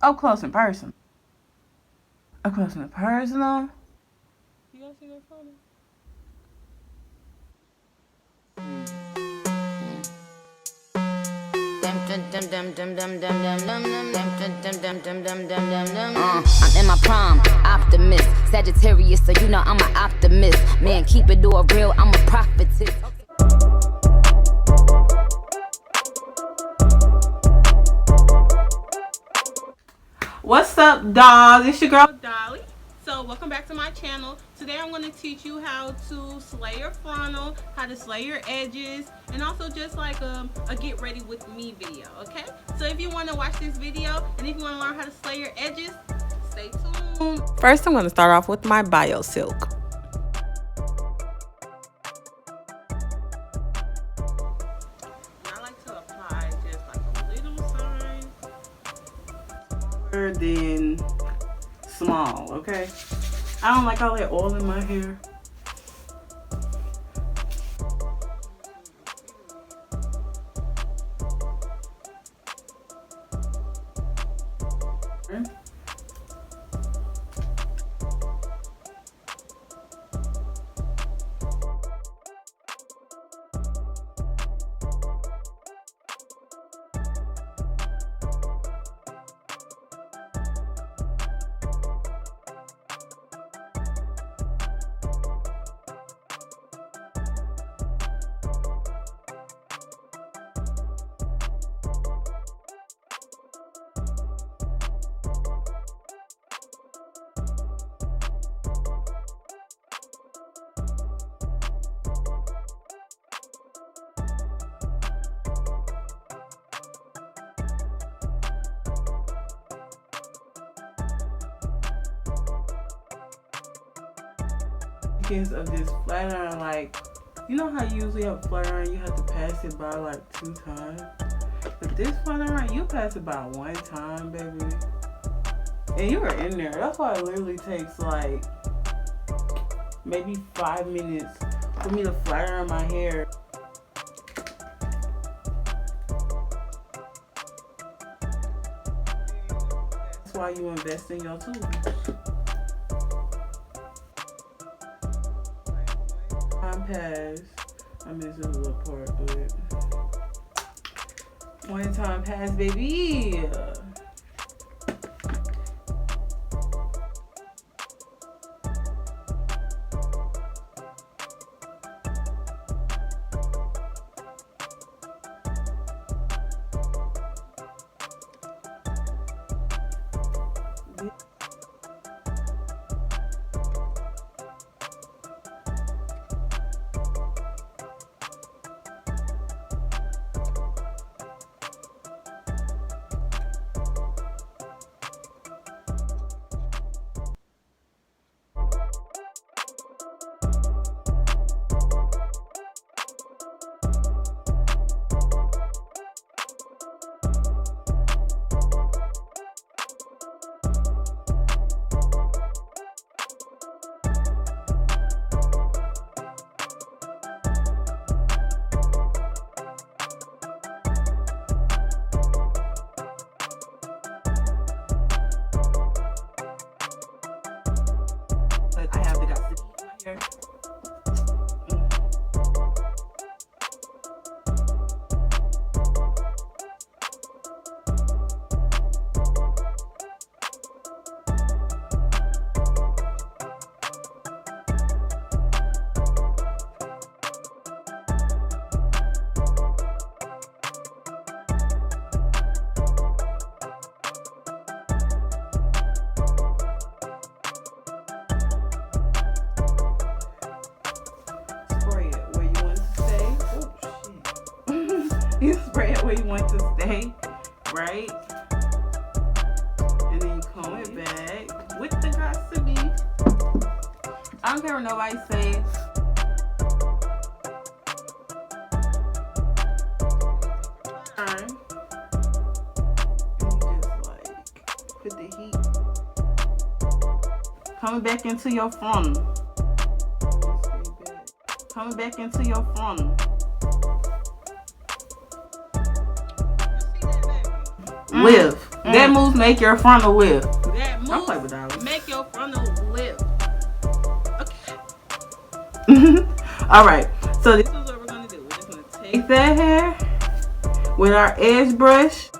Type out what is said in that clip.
Up close and personal. Up close and personal. You guys see that photo? I'm in my prime, optimist, Sagittarius, so you know I'm an optimist. Man, keep it all real, I'm a prophetess. What's up, dolls? It's your girl Dolly. So welcome back to my channel. Today I'm going to teach you how to slay your frontal, how to slay your edges, and also just like a get ready with me video, okay? So if you want to watch this video and if you want to learn how to slay your edges, stay tuned. First I'm going to start off with my bio silk. I like to apply just like a little sign, smaller than small, okay? I don't like all that oil in my hair. Of this flat iron, like, you know how you usually have a flat iron, you have to pass it by like 2 times, but this flat iron, you pass it by 1 time, baby, and you are in there. That's why it literally takes like maybe 5 minutes for me to flat iron my hair. That's why you invest in your tools. Pass. I missed a little part, but 1 time pass, baby. I have the guts to keep my hair. You spray it where you want to stay, right? And then you comb it back with the WASSUP. I don't care what nobody says. And you just like put the heat. Coming back into your frontal. Coming back into your frontal. Live. That moves make your frontal lift. That Don't play with moves Dolly. make your frontal lift. Okay. All right. So this is what we're gonna do. We're just gonna take that hair with our edge brush